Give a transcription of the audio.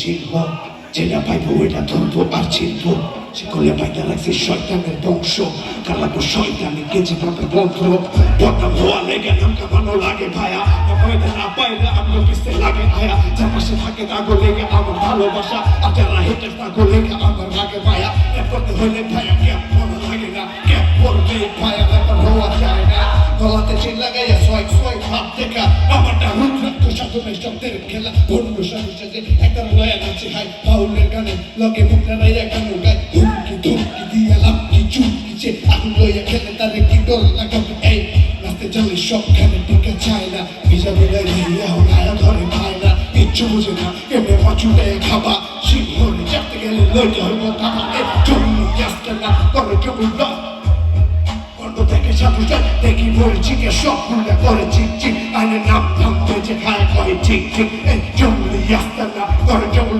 চিনব, যেটা পাইবো ওইটা ধরবো আর চিনব। শিকলে পাইতে লাগছে শয়তানের বংশ, কালাবো শয়তানি কেজি পাবে বন্ধ। বদনাম হওয়া লেগে নাম কামানো লাগে ভায়া, পাইতে না পাইলে আমার পিছতে লাগে আয়া। যার পাশে থাকে তাগো লেগে আমার ভালোবাসা, আর যারা হেঁটে তাগো লেগে আমার লাগে ভায়া। এরপরে হইলে ভায়া ক্যাপ পরা লাগে না, ক্যাপ পরলে ভায়া ব্যাপার হওয়া যায় না। গলাতে চেন লাগাইয়া সোয়াই সোয়াই ভাব দেখা, আমারটা রুদ্রাক্ষ সাধনের শব্দের খেলা। বন্ধু সাথে একটা লয়া নাচে হাই বাউলের গানে, লগে মুখটা রাইয়া গান গায়। ধুমকি ধুমকি দিয়া লাপকি চুমকিছে, আগুন লইয়া খেলে তারে কি ডর লাগাবে। এই রাস্তে চলে সবখানে টিকা চায় না, ভিজা ভিজা দিয়ে আয়া ধরে পায় না। কিচ্ছু বুঝে না কেমনে মাছুটে খাবা, সিংহরে চাপতে গেলে লইতে হইব কাবা। জমি আসতে না করে জমি থেকে সাথে দেখি বলছি কে সব ভুলে করে চিক চিক। আইনের নাম থাম বেঁচে খায় কয় ঠিক ঠিক। এই জঙ্গলি আসতে না করে জঙ্গল